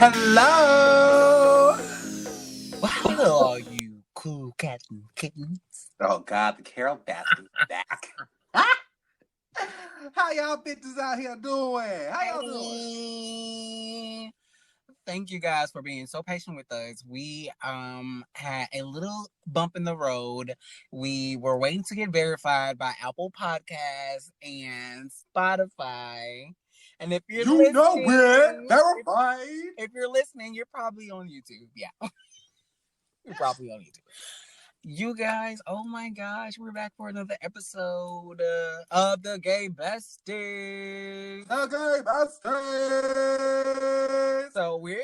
Hello! Well, hello, all you cool cats and kittens. Oh, God, the Carol Baskin is back. How y'all bitches out here doing? How y'all doing? Thank you guys for being so patient with us. We had a little bump in the road. We were waiting to get verified by Apple Podcasts and Spotify. And if you're You know it! listening, Verified! if you're listening, you're probably on YouTube. Yeah. You're probably on YouTube. You guys, oh my gosh, we're back for another episode of the Gay Besties. The Gay Besties! So we're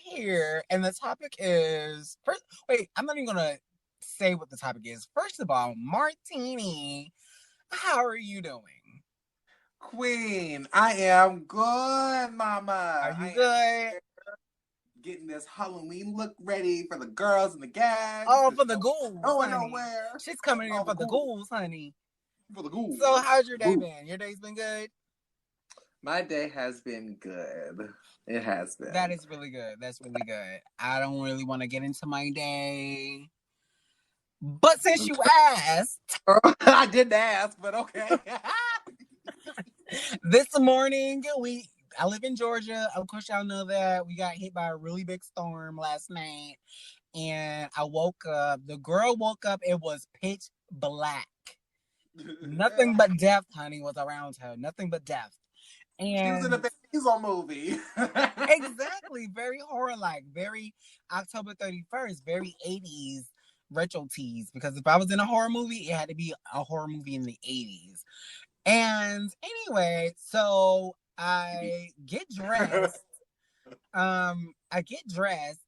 here, and the topic is first. Wait, I'm not even gonna say what the topic is. First of all, Martini, how are you doing? Queen, I am good, mama. Are you good? Getting this Halloween look ready for the girls and the gags. Oh, for the ghouls, going honey. nowhere. She's coming in for the ghouls, honey. For the ghouls. So how's your day been? Your day's been good? My day has been good. It has been. That is really good. That's really good. I don't really want to get into my day. But since you asked. I didn't ask, but okay. This morning, I live in Georgia. Of course, y'all know that. We got hit by a really big storm last night. And I woke up. The girl woke up. It was pitch black. Nothing but death, honey, was around her. Nothing but death. And she was in a Besties movie. Exactly. Very horror-like. Very October 31st. Very 80s retro tease. Because if I was in a horror movie, it had to be a horror movie in the 80s. And anyway, so I get dressed. I get dressed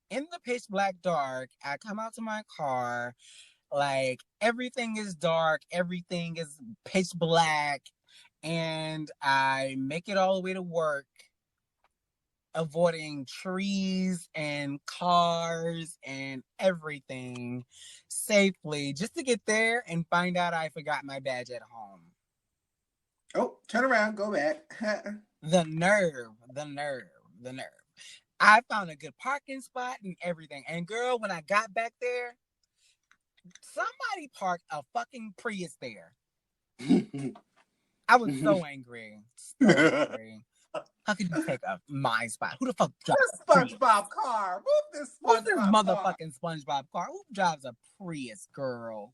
in the pitch black dark. I come out to my car. Like, everything is dark. Everything is pitch black. And I make it all the way to work, avoiding trees and cars and everything safely, just to get there and find out I forgot my badge at home. Oh, turn around, go back. The nerve. I found a good parking spot and everything. And girl, when I got back there, somebody parked a fucking Prius there. I was so angry. How could you take my spot? Who the fuck drives a SpongeBob car? Move this SpongeBob Who's this motherfucking SpongeBob car? Who drives a Prius, girl?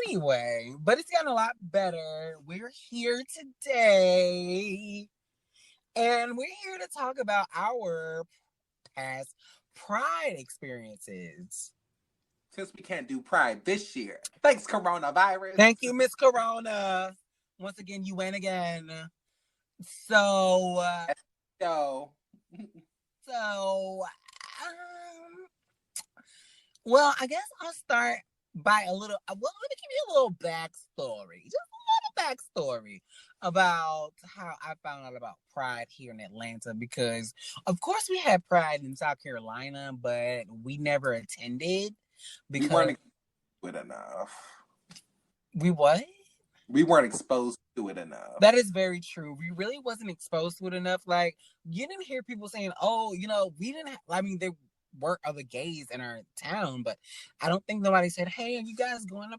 Anyway, but it's gotten a lot better. We're here today, and we're here to talk about our past Pride experiences. Since we can't do Pride this year. Thanks, coronavirus. Thank you, Miss Corona. Once again, you win again. So, well, I guess I'll start by let me give you a little backstory. Just a little backstory about how I found out about Pride here in Atlanta, because of course we had Pride in South Carolina, but we never attended because we weren't exposed to it enough. We what? We weren't exposed to it enough. That is very true. We really wasn't exposed to it enough. Like, you didn't hear people saying, oh, we didn't there were other gays in our town, but I don't think nobody said, hey, are you guys going to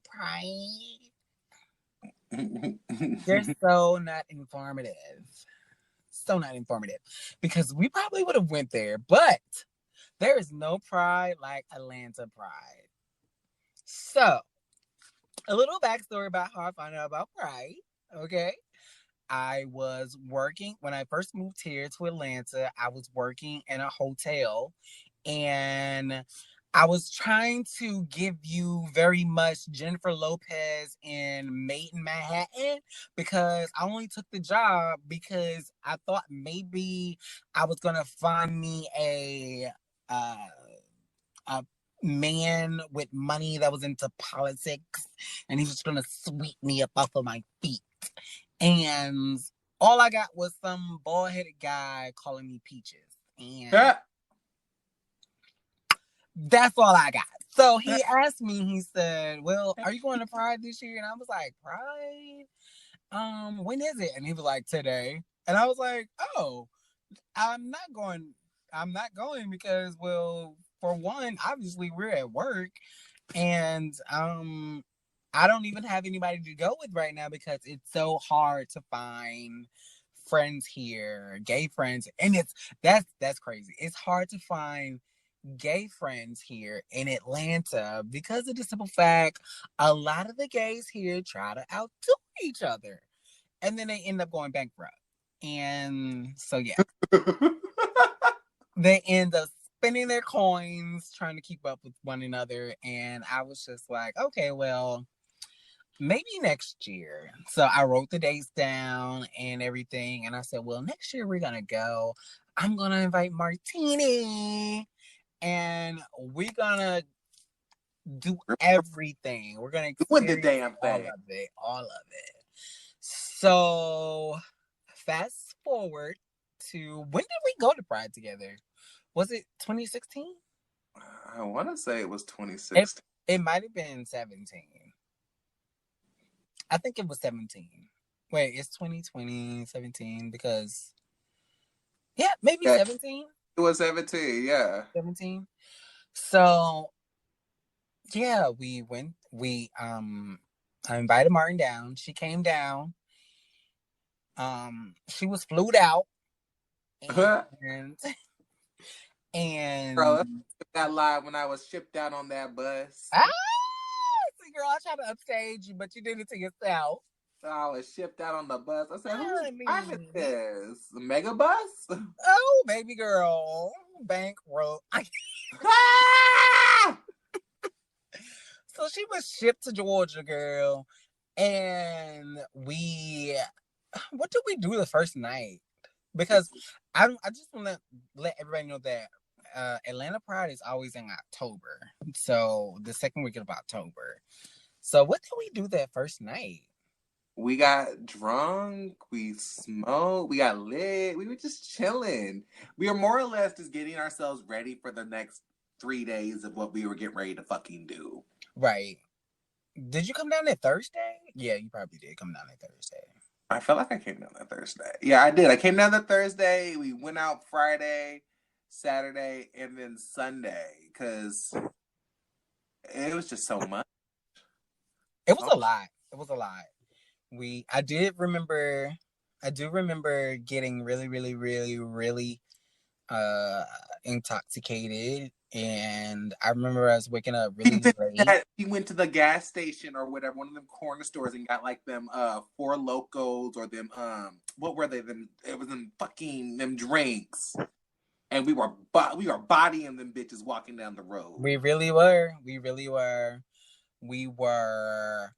Pride? They're so not informative. So not informative. Because we probably would have went there, but there is no Pride like Atlanta Pride. So, a little backstory about how I found out about Pride, okay? I was working, when I first moved here to Atlanta, I was working in a hotel, and I was trying to give you very much Jennifer Lopez in Made in Manhattan, because I only took the job because I thought maybe I was going to find me a man with money that was into politics, and he was going to sweep me up off of my feet. And all I got was some bald-headed guy calling me Peaches. And that's all I got. So he asked me, he said, well, are you going to Pride this year? And I was like, Pride? When is it? And he was like, today. And I was like, oh, I'm not going. I'm not going because, well, for one, obviously we're at work, and I don't even have anybody to go with right now because it's so hard to find friends here, gay friends, and that's crazy. It's hard to find gay friends here in Atlanta because of the simple fact a lot of the gays here try to outdo each other, and then they end up going bankrupt. And so yeah, they end up spending their coins trying to keep up with one another. And I was just like, okay, well, maybe next year. So I wrote the dates down and everything. And I said, well, next year we're going to go. I'm going to invite Martini and we're going to do everything. We're going to Doing the experience damn all thing. of it. All of it. So fast forward to when did we go to Pride together? Was it 2016? I want to say it was It 2016. it might have been 17. I think it was 17. Wait, it's 2020, 17 because yeah, maybe Yeah, 17. it was 17. Yeah. 17. So yeah, I invited Martin down. She came down. She was flued out and Girl, and let's skip that live when I was shipped out on that bus. ah, see, girl, I tried to upstage you, but you did it to yourself. I was shipped out on the bus. I said, "Who's I driving mean, this? The mega bus?" oh, baby girl, bankrupt. Ah! So she was shipped to Georgia, girl, and what did we do the first night? Because I just want to let everybody know that Atlanta Pride is always in October, so the second week of October. So what did we do that first night? We got drunk, we smoked, we got lit, we were just chilling. We were more or less just getting ourselves ready for the next 3 days of what we were getting ready to fucking do. Right. Did you come down that Thursday? Yeah, you probably did come down that Thursday. I felt like I came down that Thursday. Yeah, I did. I came down that Thursday. We went out Friday, Saturday, and then Sunday because it was just so much. It was a lot. It was a lot. I do remember getting really, really, really, really uh intoxicated, and I remember us waking up really late. We went to the gas station or whatever, one of them corner stores, and got like them four locos or them what were they? Them it was them fucking them drinks, and we were bodying them bitches walking down the road. We really were. We really were. We were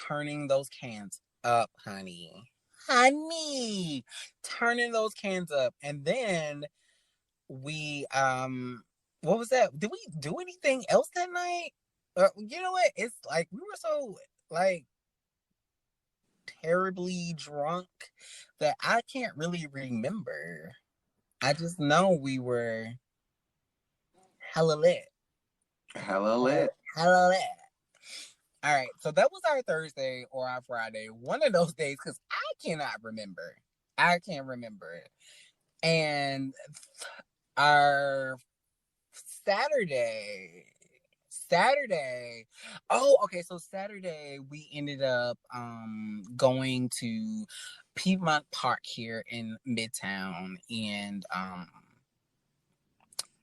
turning those cans up, honey. Honey, turning those cans up. And then we what was that? Did we do anything else that night? You know what? It's like we were so like terribly drunk that I can't really remember. I just know we were hella lit. Hella lit. Hella lit. All right, so that was our Thursday or our Friday, one of those days, because I cannot remember. I can't remember it. And our Saturday. Oh, okay. So Saturday we ended up going to Piedmont Park here in Midtown, and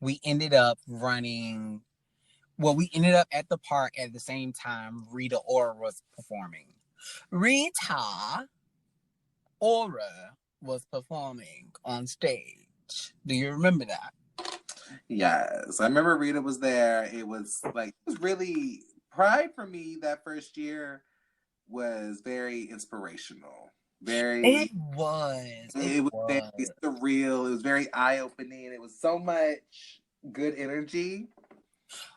we ended up running. Well, we ended up at the park at the same time Rita Ora was performing. Rita Ora was performing on stage. Do you remember that? Yes, I remember Rita was there. It was really Pride for me. That first year was very inspirational. It Very, was. It it was very was. surreal. It was very eye opening. It was so much good energy.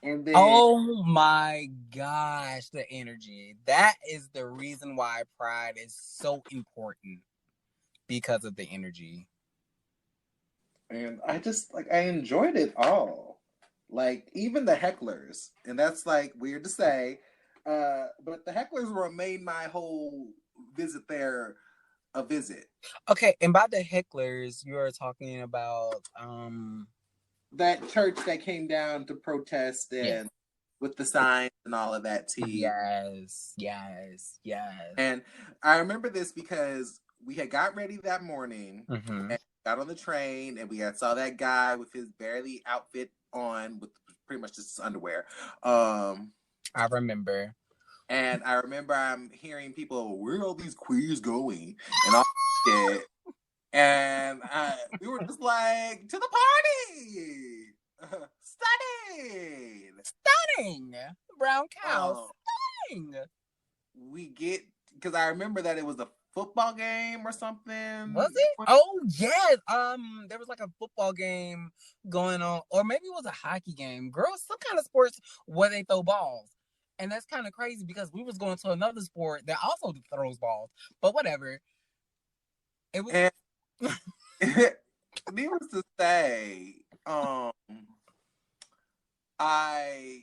And then, Oh my gosh, the energy. That is the reason why Pride is so important because of the energy. and I just I enjoyed it all. Like even the hecklers, and that's like weird to say, but the hecklers were made my whole visit there a visit. Okay, and by the hecklers, you're talking about that church that came down to protest and with the signs and all of that tea. Yes. And I remember this because we had got ready that morning and got on the train and we had saw that guy with his barely outfit on with pretty much just his underwear. I remember. And I remember I'm hearing people, where are all these queers going? And all that. And we were just like, to the party! Stunning! Brown cow, stunning! We get, because I remember that it was a football game or something. Was it? Oh, yes. There was like a football game going on, or maybe it was a hockey game. Girls, some kind of sports where they throw balls. And that's kind of crazy because we was going to another sport that also throws balls. But whatever. It was... And needless to say, I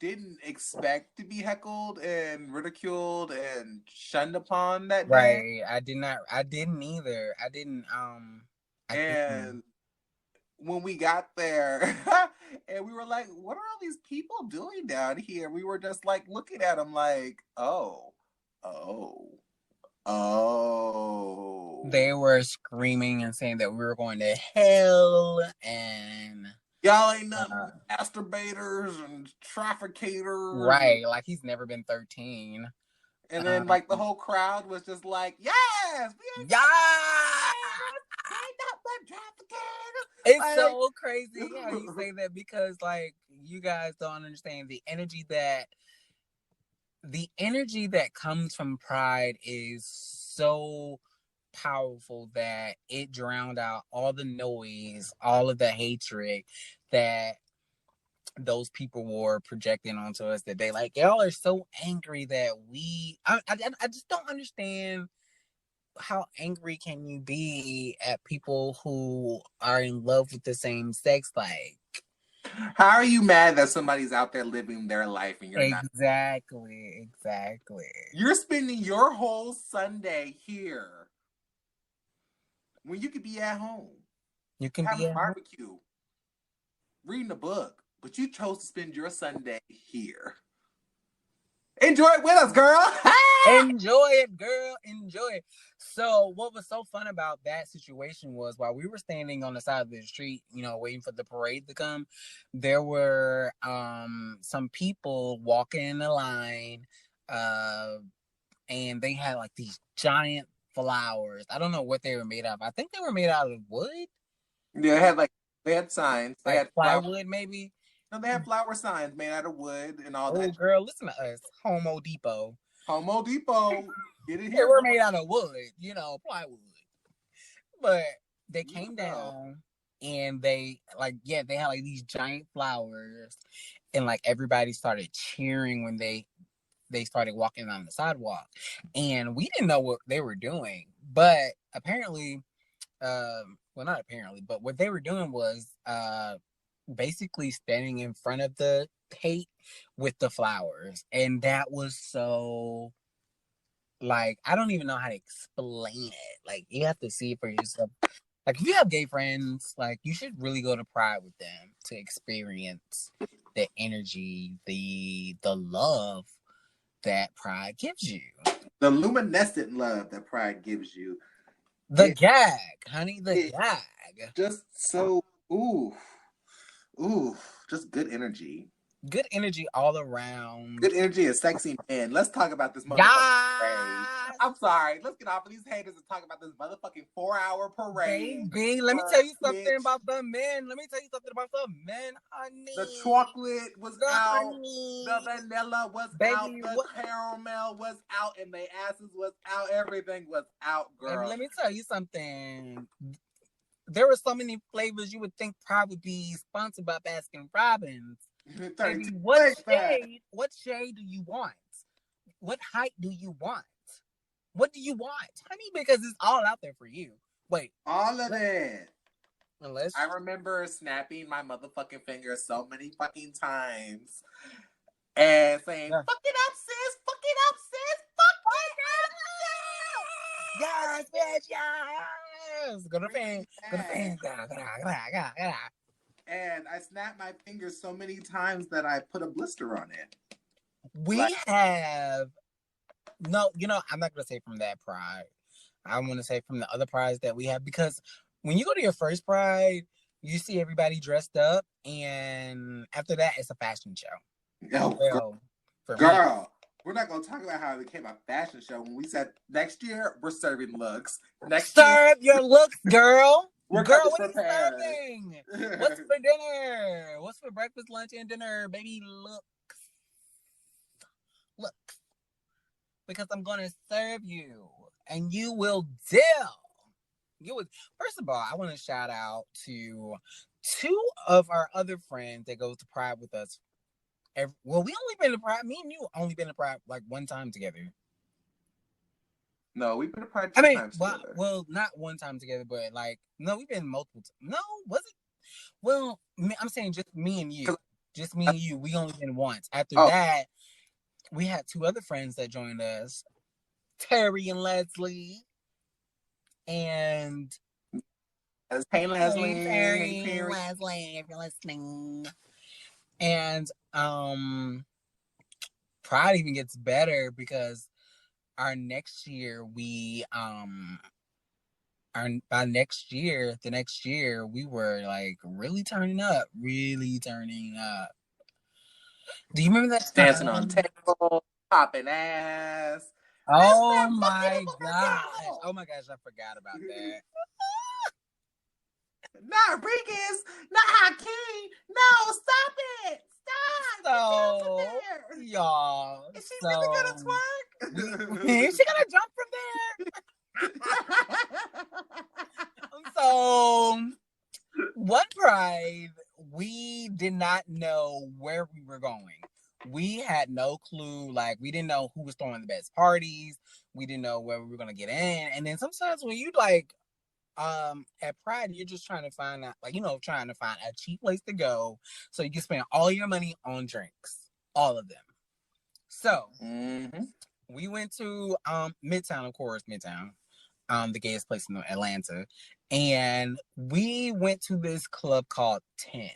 didn't expect to be heckled and ridiculed and shunned upon that day. Right. I didn't either. And when we got there and we were like, what are all these people doing down here? We were just like looking at them like, oh. They were screaming and saying that we were going to hell and y'all ain't nothing masturbators and traffickators. Right, like he's never been 13. And then like the whole crowd was just like, yes, we ain't not traffickators. It's like, so crazy how you say that because like you guys don't understand the energy that comes from Pride is so powerful that it drowned out all the noise, all of the hatred that those people were projecting onto us, that they like, y'all are so angry that I just don't understand how angry can you be at people who are in love with the same sex. Like, how are you mad that somebody's out there living their life and you're not? Exactly. You're spending your whole Sunday here when you could be at home. You can having be a barbecue, reading a book, but you chose to spend your Sunday here. Enjoy it with us, girl. Enjoy it, girl. Enjoy it. So what was so fun about that situation was while we were standing on the side of the street, waiting for the parade to come, there were some people walking in the line, and they had like these giant flowers. I don't know what they were made of. I think they were made out of wood. Yeah, they had signs. They had plywood, maybe. No, they had flower signs made out of wood and all that. Oh, girl, listen to us. Home Depot. Get it They here. were made out of wood, plywood. But they came down and they had like these giant flowers, and like everybody started cheering when they started walking on the sidewalk. And we didn't know what they were doing, but apparently, well, not apparently, but what they were doing was basically standing in front of the hate with the flowers. And that was so, like, I don't even know how to explain it. Like, you have to see it for yourself. Like, if you have gay friends, like, you should really go to Pride with them to experience the energy, the love that Pride gives you. The luminescent love that Pride gives you. The gag, honey, the gag. Just so, ooh, just good energy. Good energy all around. Good energy and sexy men. Let's talk about this motherfucking parade. I'm sorry. Let's get off of these haters and talk about this motherfucking 4-hour parade. Baby, let me tell you something about the men. Honey. The chocolate was out. The vanilla was out. The caramel was out. And the asses was out. Everything was out, girl. And let me tell you something. There were so many flavors you would think Pride would be sponsored by Baskin Robbins. Baby, what shade do you want? What height do you want? What do you want, honey? Because it's all out there for you. Wait. All of it. I remember snapping my motherfucking finger so many fucking times and saying, fuck it up, sis. Fuck it up, sis. Fuck it up, sis. yes, bitch, yes. Go to the fan. Go to the fan. And I snapped my fingers so many times that I put a blister on it. We have no, I'm not gonna say from that pride. I want to say from the other prides that we have, because when you go to your first pride, you see everybody dressed up, and after that, it's a fashion show. Oh, Well, girl, we're not gonna talk about how it became a fashion show. When we said next year we're serving looks. Serve your looks, girl. Girl, what are you serving? What's for dinner? What's for breakfast, lunch, and dinner? Baby, looks. Because I'm gonna serve you, and you will deal. First of all, I want to shout out to 2 of our other friends that goes to Pride with us. We only been to Pride. Me and you only been to Pride like one time together. No, we've been to Pride 2 times together. Well, not one time together, but no, we've been multiple. No, was it? Well, I'm saying just me and you. Just me and you. We only been once. After that, we had 2 other friends that joined us, Terry and Leslie. And hey Leslie, hey Leslie, if you're listening. And Pride even gets better because the next year we were like really turning up. Do you remember that dancing on tables, popping ass? Oh my gosh! Oh my gosh! I forgot about that. Not Rodriguez, not Hakeem. No, stop it! Stop! So, y'all, is she really gonna twerk? Is she gonna jump from there? So, one Pride, we did not know where we were going. We had no clue. Like, we didn't know who was throwing the best parties. We didn't know where we were gonna get in. And then sometimes when you at Pride, you're just trying to find out, trying to find a cheap place to go so you can spend all your money on drinks, all of them. So we went to Midtown, of course, the gayest place in Atlanta, and we went to this club called 10,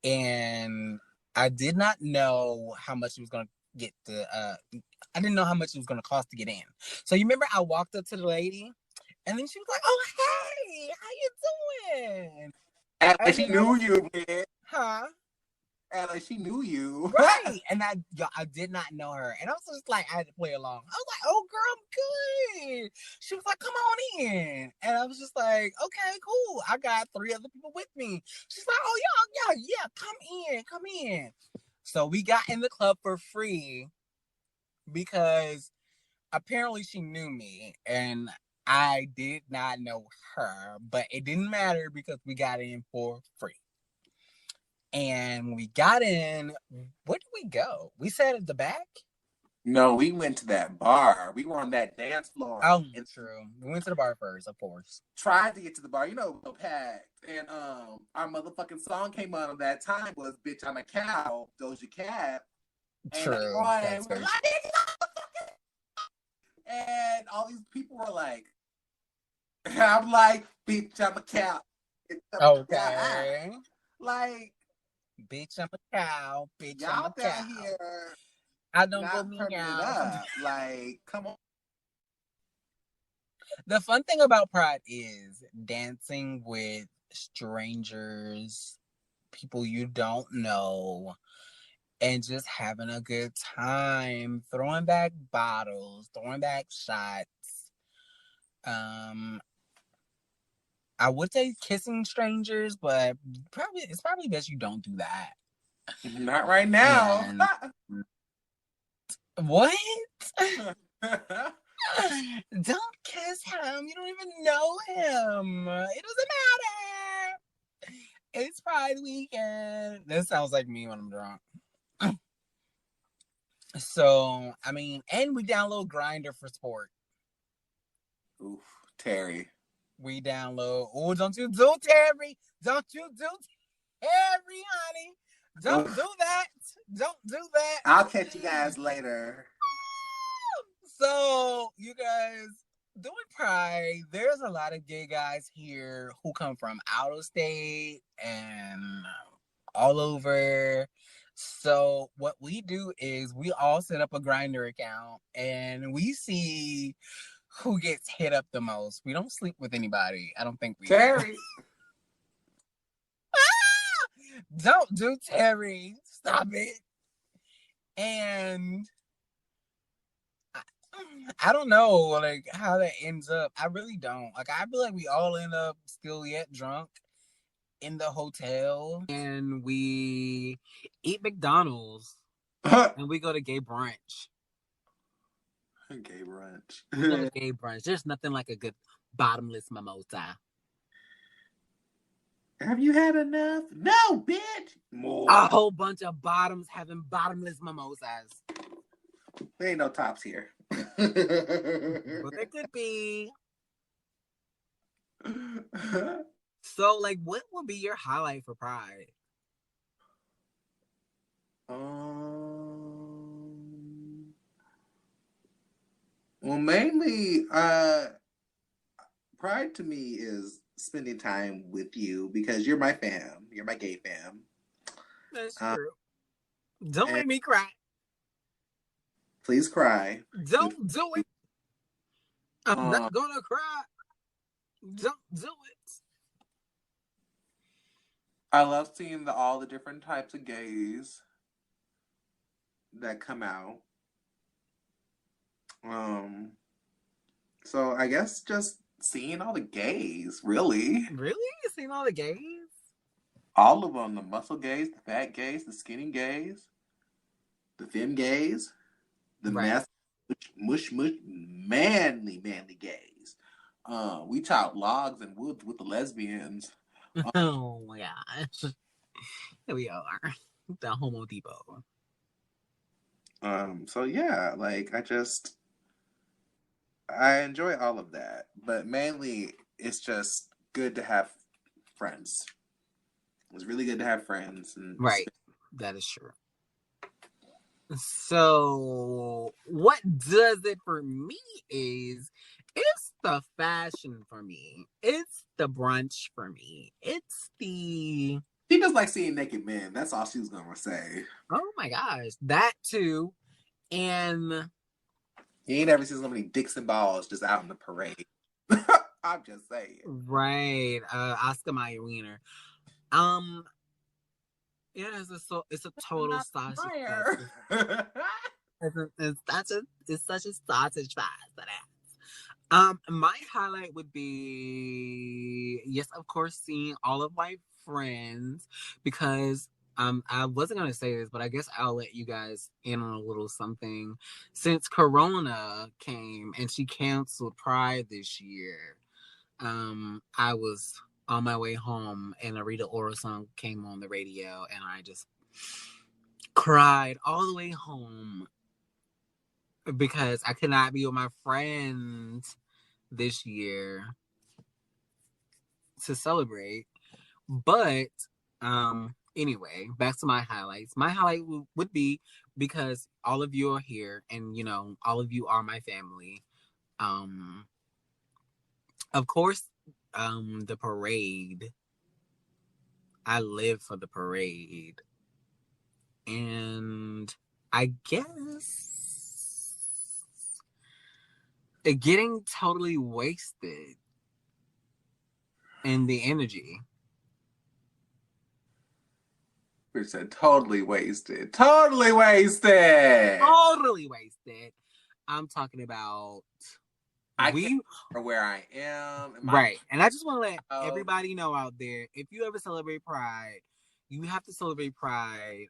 and I did not know how much it was going to get I didn't know how much it was going to cost to get in. So you remember I walked up to the lady, and then she was like, "Oh, hey, how you doing?" And she knew you, bitch. Huh? And like she knew you. Right. And I did not know her. And I was just like, I had to play along. I was like, "Oh, girl, I'm good." She was like, "Come on in." And I was just like, "Okay, cool. I got 3 other people with me." She's like, "Oh, yeah, come in. So we got in the club for free because apparently she knew me and I did not know her, but it didn't matter because we got in for free. And when we got in, where did we go? We sat at the back? No, we went to that bar. We were on that dance floor. Oh, true. We went to the bar first, of course. Tried to get to the bar, packed. And our motherfucking song came on that time was "Bitch I'm a Cow," Doja Cat. True. And and all these people were like, I'm like, "Bitch I'm a cow." Okay. Like, bitch I'm a cow. Bitch y'all I'm a cow. down here. I don't go me out. Like, come on. The fun thing about Pride is dancing with strangers, people you don't know, and just having a good time, throwing back bottles, throwing back shots. I would say kissing strangers, but it's probably best you don't do that. Not right now. What? Don't kiss him. You don't even know him. It doesn't matter. It's Pride weekend. That sounds like me when I'm drunk. So, I mean, and we download Grindr for sport. Oof, Terry. We download. Oh, don't you do Terry. Don't you do Terry, honey. Don't do that. Don't do that. I'll catch you guys later. So, you guys, doing Pride, there's a lot of gay guys here who come from out of state and all over. So what we do is we all set up a Grinder account and we see who gets hit up the most. We don't sleep with anybody. I don't think we Terry. Don't do Terry. Stop it. And I don't know like how that ends up. I really don't. Like I feel like we all end up still yet drunk in the hotel and we eat McDonald's and we go to gay brunch. Gay brunch. We go to gay brunch. There's nothing like a good bottomless mimosa. Have you had enough? No, bitch. More. A whole bunch of bottoms having bottomless mimosas. There ain't no tops here. But there could be. So, like, what would be your highlight for Pride? Well, mainly, Pride to me is spending time with you because you're my fam. You're my gay fam. That's true. Don't make me cry. Please cry. Don't do it. I'm not gonna cry. Don't do it. I love seeing all the different types of gays that come out. So I guess just seeing all the gays, really. Really? Seeing all the gays? All of them. The muscle gays, the fat gays, the skinny gays, the femme gays, the mush, manly gays. We chop logs and wood with the lesbians. Oh my gosh. Here we are. The Homo Depot. So yeah, like I enjoy all of that, but mainly it's just good to have friends. It's really good to have friends. And right. That is true. So what does it for me is it's the fashion for me. It's the brunch for me. It's the... She just like seeing naked men. That's all she was going to say. Oh my gosh. That too. And... You ain't ever seen so many dicks and balls just out in the parade. I'm just saying. Right. Oscar Mayer Wiener. Yeah, it's a total sausage fest. It's such a sausage fest that is. My highlight would be, yes, of course, seeing all of my friends because I wasn't gonna say this, but I guess I'll let you guys in on a little something. Since Corona came and she canceled Pride this year, I was on my way home and a Rita Ora song came on the radio and I just cried all the way home because I could not be with my friends this year to celebrate. But anyway, back to my highlights. My highlight would be because all of you are here and all of you are my family. Of course, the parade. I live for the parade. And I guess getting totally wasted in the energy. We said totally wasted. Totally wasted. Totally wasted. I'm talking about I can't remember where I am. Right. And I just want to let everybody know out there, if you ever celebrate Pride, you have to celebrate Pride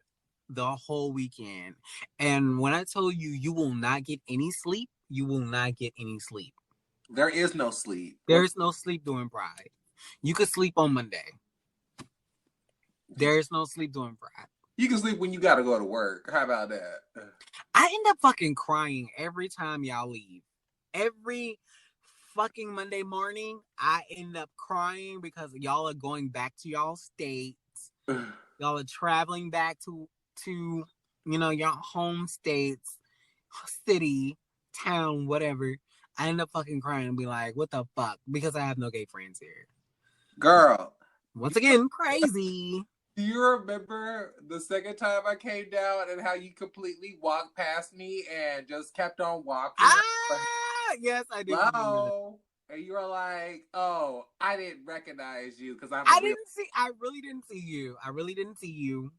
the whole weekend. And when I tell you, you will not get any sleep, you will not get any sleep. There is no sleep. There is no sleep during Pride. You could sleep on Monday. There is no sleep during Pride. You can sleep when you got to go to work. How about that? I end up fucking crying every time y'all leave. Every fucking Monday morning, I end up crying because y'all are going back to y'all states. Y'all are traveling back to your home states, city, town, whatever. I end up fucking crying and be like, what the fuck? Because I have no gay friends here. Girl. Once again, crazy. Do you remember the second time I came down and how you completely walked past me and just kept on walking? Yes, I do remember that. Hello. And you were like, "Oh, I didn't recognize you because I'm a I real." really didn't see you. I really didn't see you.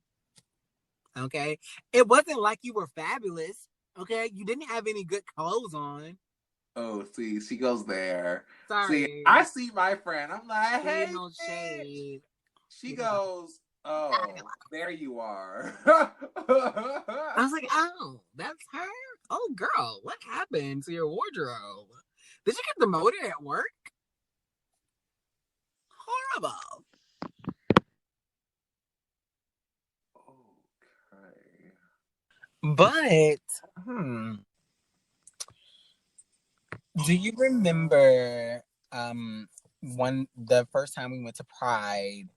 Okay. It wasn't like you were fabulous. Okay. You didn't have any good clothes on. Oh, see, she goes there. See, Sorry. I see my friend. I'm like, "Hey, Shade, no bitch." shade. She Yeah. goes, "Oh, there you are." I was like, oh, that's her? Oh, girl, what happened to your wardrobe? Did you get demoted at work? Horrible. Okay. But, do you remember the first time we went to Pride?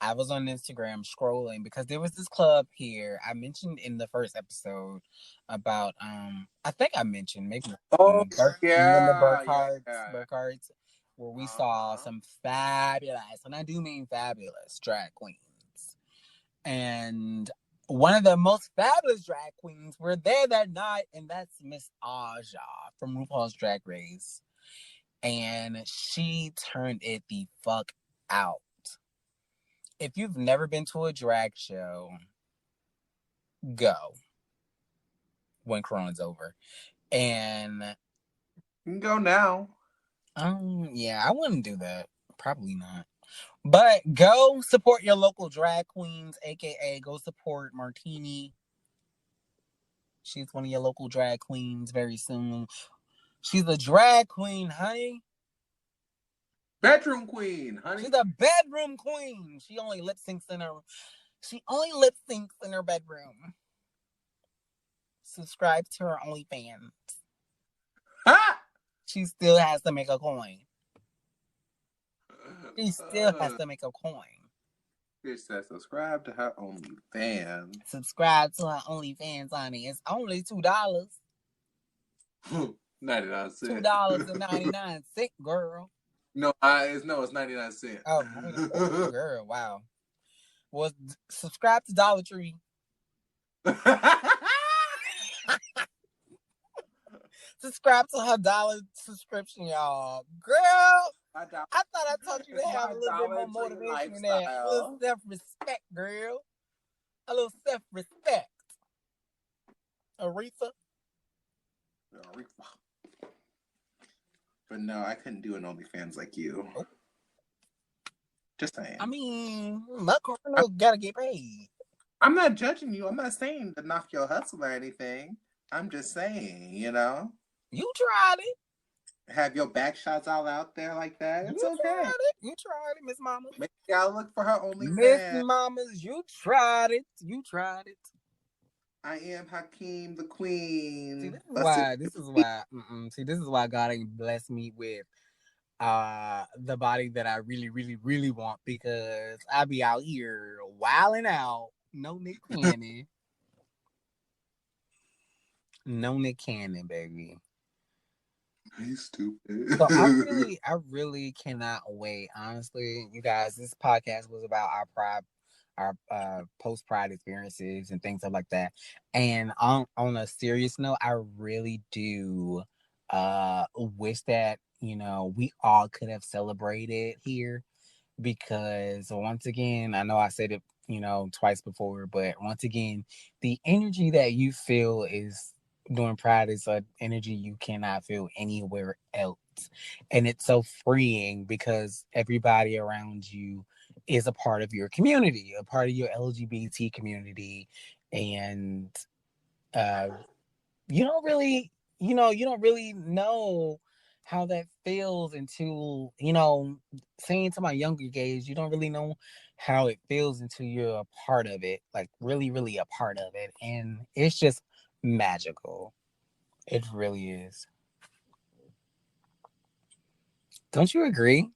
I was on Instagram scrolling because there was this club here. I mentioned in the first episode about I think I mentioned maybe Oh, you remember yeah, yeah. Burkhart's, where we saw Uh-huh. some fabulous, and I do mean fabulous, drag queens. And one of the most fabulous drag queens were there that night, and that's Miss Aja from RuPaul's Drag Race. And she turned it the fuck out. If you've never been to a drag show, go when Corona's over. And You can go now. yeah, I wouldn't do that. Probably not. But go support your local drag queens, aka go support Martini. She's one of your local drag queens very soon. She's a drag queen, honey. Bedroom queen, honey. She's a bedroom queen. She only lip syncs in her bedroom. Subscribe to her OnlyFans. Ha! She still has to make a coin. She still has to make a coin. Bitch said subscribe to her OnlyFans. Subscribe to her OnlyFans, honey. It's only $2. 99 cents. $2.99, girl. No, it's 99 cents. Oh, girl, wow. Well, subscribe to Dollar Tree. Subscribe to her dollar subscription, y'all. Girl, I thought I taught you to have a little bit more motivation than that. A little self-respect, girl. A little self-respect. Aretha. But no, I couldn't do an OnlyFans like you. Oh. Just saying. I mean, my corner gotta get paid. I'm not judging you. I'm not saying to knock your hustle or anything. I'm just saying, you know. You tried it. Have your back shots all out there like that. It's okay. You tried it, Miss Mama. Maybe I'll look for her OnlyFans. Miss Mamas, you tried it. You tried it. I am Hakeem the Queen. See, this is why God ain't blessed me with the body that I really, really, really want, because I be out here wilding out. No Nick Cannon. No Nick Cannon, baby. He's stupid. So I really cannot wait. Honestly, you guys, this podcast was about our pride, our post pride experiences and things like that. And on a serious note, I really do wish that, you know, we all could have celebrated here, because once again, I know I said it, you know, twice before, but once again, the energy that you feel is during Pride is an energy you cannot feel anywhere else. And it's so freeing because everybody around you is a part of your community, a part of your LGBT community. And you don't really, you don't really know how that feels until, saying to my younger gays, you don't really know how it feels until you're a part of it, like really, really a part of it. And it's just magical. It really is. Don't you agree?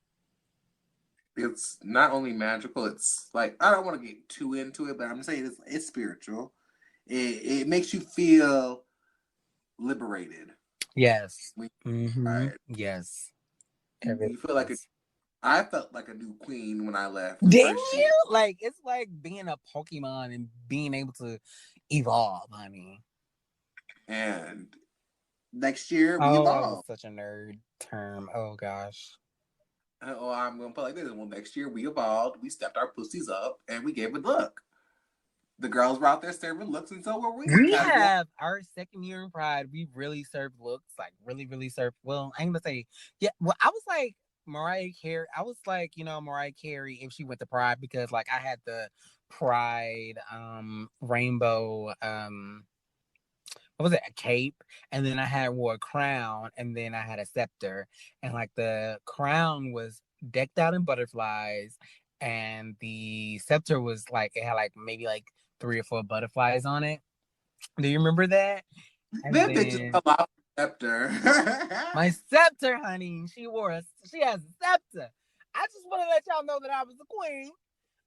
It's not only magical, it's like, I don't want to get too into it, but I'm saying it's spiritual. It makes you feel liberated. Yes. We Mm-hmm. cried. Yes. You feel like I felt like a new queen when I left Didn't first year. you? Like, it's like being a Pokemon and being able to evolve, honey. And next year we Oh, that was evolved. such a nerd term. Oh gosh. Oh, I'm gonna put it like this. Well, next year we evolved. We stepped our pussies up and we gave a look. The girls were out there serving looks, and so were we. We Had to be. have our second year in Pride. We really served looks, like really, really served. Well, I'm gonna say, yeah. Well, I was like Mariah Carey. I was like, Mariah Carey if she went to Pride because like I had the Pride rainbow what was it, a cape, and then I had wore a crown, and then I had a scepter, and like the crown was decked out in butterflies, and the scepter was like it had like maybe like 3 or 4 butterflies on it. Do you remember that? And That bitch just then fell off the scepter. my scepter, honey, she has a scepter. I just want to let y'all know that I was the queen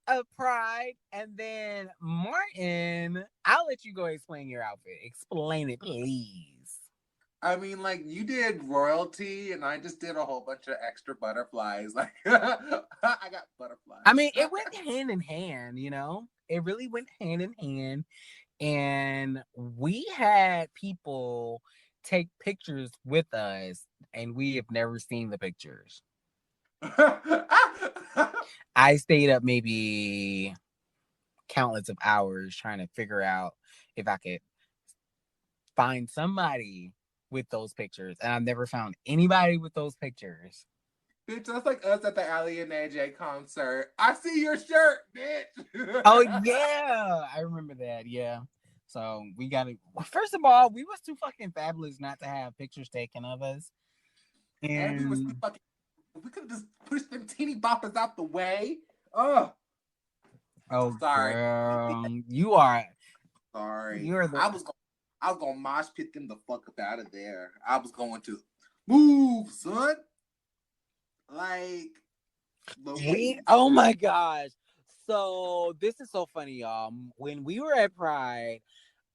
of Pride. And then Martin, I'll let you go explain your outfit. Explain it, please. I mean, like you did royalty, and I just did a whole bunch of extra butterflies. Like I got butterflies. I mean, it went hand in hand, It really went hand in hand. And we had people take pictures with us, and we have never seen the pictures. I stayed up maybe countless of hours trying to figure out if I could find somebody with those pictures. And I've never found anybody with those pictures. Bitch, that's like us at the Ali and AJ concert. I see your shirt, bitch. Oh yeah, I remember that. Yeah. So we got to. First of all, we was too fucking fabulous not to have pictures taken of us. And we were so And fucking. We could have just pushed them teeny boppers out the way. Oh, oh sorry, girl, sorry. you're the I was gonna mosh pit them the fuck up out of there. I was going to move, son. Like, we. Louise. Oh my gosh. So this is so funny, y'all. When we were at Pride,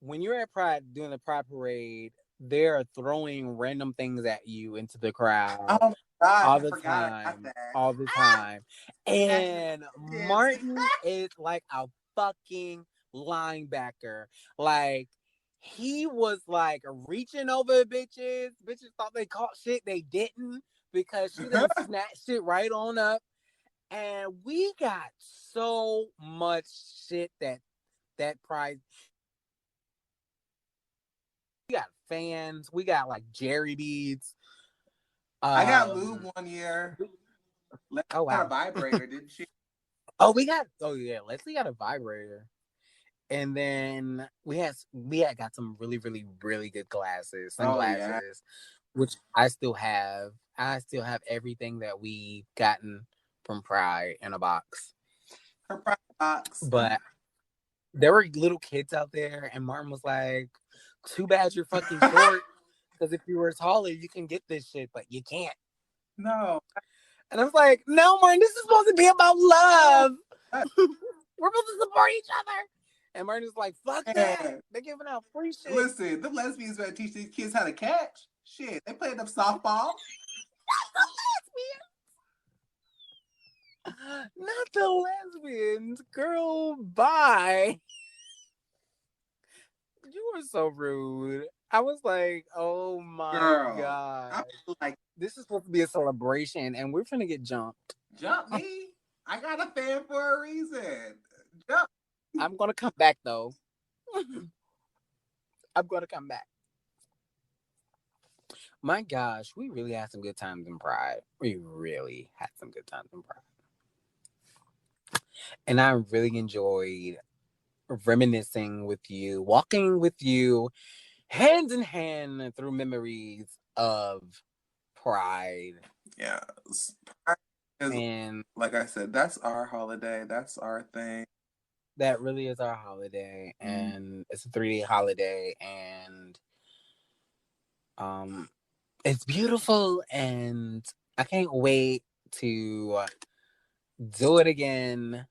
when you're at Pride doing the Pride parade, they're throwing random things at you into the crowd Oh my gosh, all I the forgot I got time, that. all the Ah, time. catching And the kids. Martin is like a fucking linebacker. Like he was like reaching over bitches. Bitches thought they caught shit, they didn't because she done snatched it right on up. And we got so much shit that prize. We got fans. We got like Jerry beads. I got lube Um. one year. Leslie Oh got a wow. vibrator, didn't she? Oh, we got. Oh yeah, Leslie got a vibrator, and then we had got some really really really good glasses, Oh yeah. sunglasses, which I still have. I still have everything that we gotten from Pride in a box. Her prize box. But there were little kids out there, and Martin was like, "Too bad you're fucking short, because if you were taller, you can get this shit, but you can't." No. And I was like, "No, Martin, this is supposed to be about love. We're supposed to support each other." And Martin's like, "Fuck that! Man, They're giving out free shit." listen, the lesbians better teach these kids how to catch. Shit, they played up softball. Not the lesbians, girl. Bye. You were so rude. I was like, oh my Girl, god. I'm like, This is supposed to be a celebration and we're finna get jumped. jump me. I got a fan for a reason. Jump. I'm gonna come back though. I'm gonna come back. My gosh, we really had some good times in Pride. We really had some good times in Pride. And I really enjoyed reminiscing with you, walking with you, hand in hand through memories of Pride. Yes. And Like I said, that's our holiday. That's our thing. that really is our holiday. And it's a 3-day holiday. And it's beautiful. And I can't wait to do it again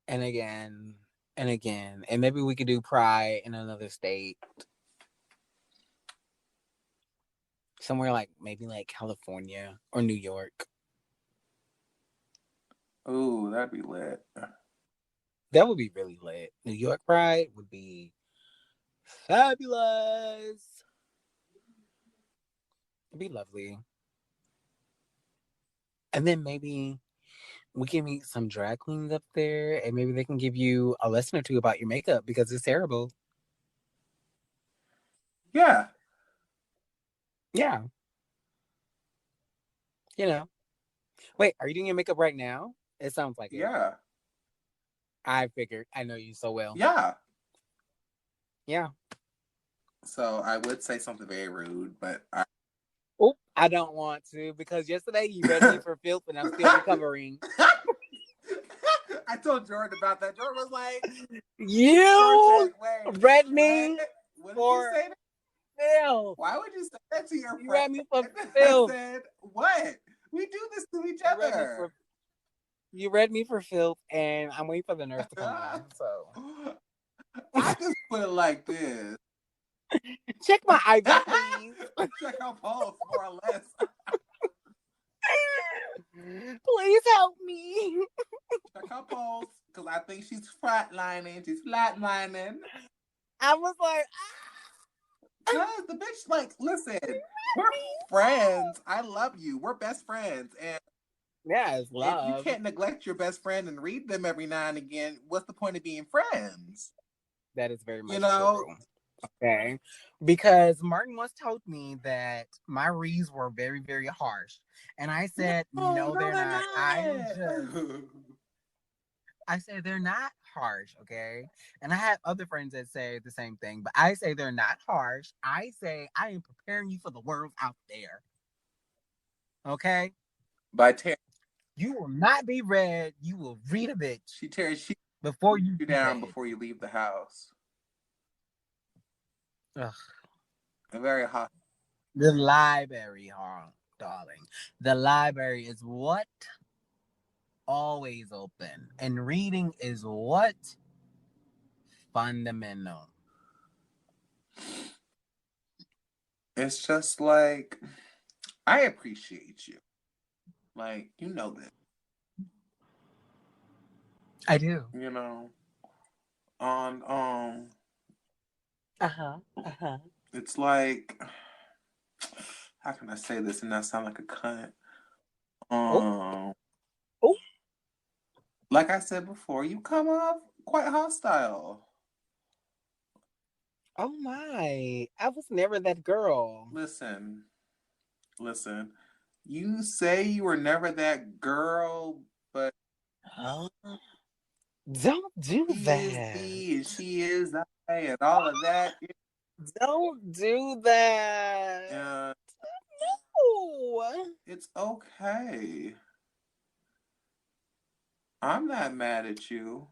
and again and again. And maybe we could do Pride in another state. Somewhere like maybe like California or New York. Ooh, that'd be lit. That would be really lit. New York Pride would be fabulous. It'd be lovely. And then maybe we can meet some drag queens up there and maybe they can give you a lesson or two about your makeup because it's terrible. Yeah. Yeah. You know. Wait, are you doing your makeup right now? It sounds like it. Yeah. I figured. I know you so well. Yeah. Yeah. So I would say something very rude, but Oh, I don't want to because yesterday you read me for filth and I'm still recovering. I told Jordan about that. Jordan was like, You said, read me what did you for say? filth. Why would you say that to your You friend? read me for I filth. said, what? We do this to each You other. read me for filth, and I'm waiting for the nurse to come in. So I just put it like this. check my IV, please. Check our pulse, more or less. Please help me. Check her pulse, because I think she's flatlining. She's flatlining. I was like, Cause the bitch, like, listen, we're friends. I love you. We're best friends, and yes, love. if you can't neglect your best friend and read them every now and again, what's the point of being friends? That is very much true. Okay. Because Martin once told me that my reads were very, very harsh. And I said, no they're not. I say they're not harsh, okay? And I have other friends that say the same thing, but I say they're not harsh. I say I am preparing you for the world out there. Okay? By Terry. You will not be read. You will read a bitch. She tears you before you down before you leave the house. Ugh. Very hot. The library, darling. The library is what? Always open. And reading is what? Fundamental. It's just like, I appreciate you. Like, you know this. I do. You know. On it's like, how can I say this and not sound like a cunt? Oh. Like I said before, you come off quite hostile. Oh my. I was never that girl. Listen. You say you were never that girl, but don't do that. He is he and she is I and all of that. Don't do that. No. It's okay. I'm not mad at you.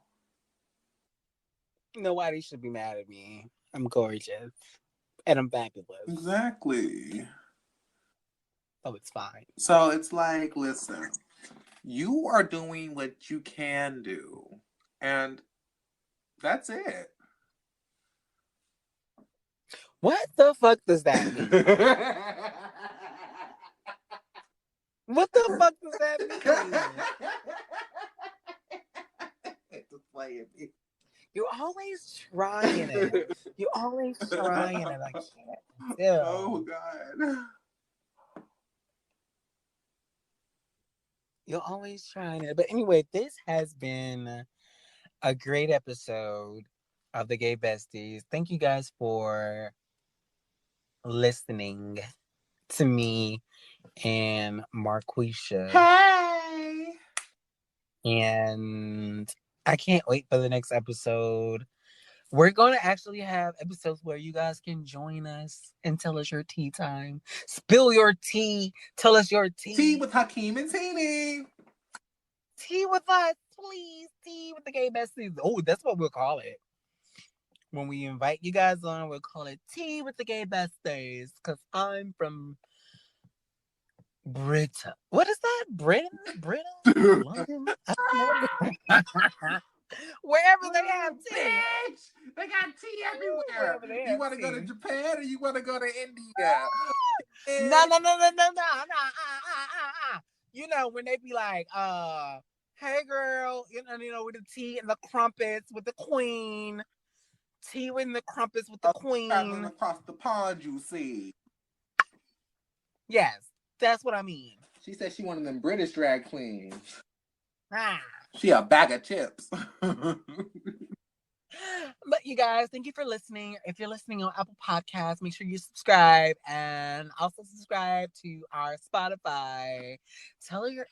Nobody should be mad at me. I'm gorgeous. And I'm fabulous. Exactly. Oh, it's fine. So it's like, listen, you are doing what you can do. And that's it. What the fuck does that mean? What the fuck does that mean? You're always trying it. You're always trying it. I can't. Ew. Oh, God. You're always trying it. But anyway, this has been a great episode of the Gay Besties. Thank you guys for listening to me and Marquisha. Hey! And I can't wait for the next episode. We're going to actually have episodes where you guys can join us and tell us your tea time. Spill your tea. Tell us your tea. Tea with Hakeem and Teeny. Tea with us, please. Tea with the Gay Besties. Oh, that's what we'll call it. When we invite you guys on, we'll call it Tea with the Gay Besties. Because I'm from Britain. What is that? Britain? London? I don't know. Wherever they have tea. Bitch! They got tea everywhere. You want to go to Japan or you want to go to India? No. You know, when they be like, hey girl, you know, with the tea and the crumpets with the queen. Tea with the crumpets with the queen. Traveling across the pond, you see. Yes, that's what I mean. She said she wanted them British drag queens. Ah. She a bag of chips. But you guys, thank you for listening. If you're listening on Apple Podcasts, make sure you subscribe and also subscribe to our Spotify. Tell your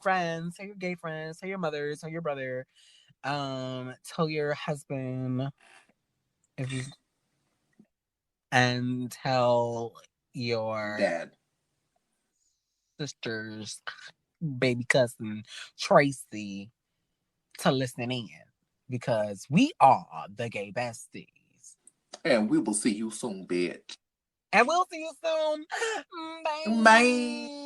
friends, tell your gay friends, tell your mothers, tell your brother, tell your husband if you and tell your dad, sister's baby cousin Tracy to listen in. Because we are the gay besties. And we will see you soon, bitch. And we'll see you soon. Bye. Bye.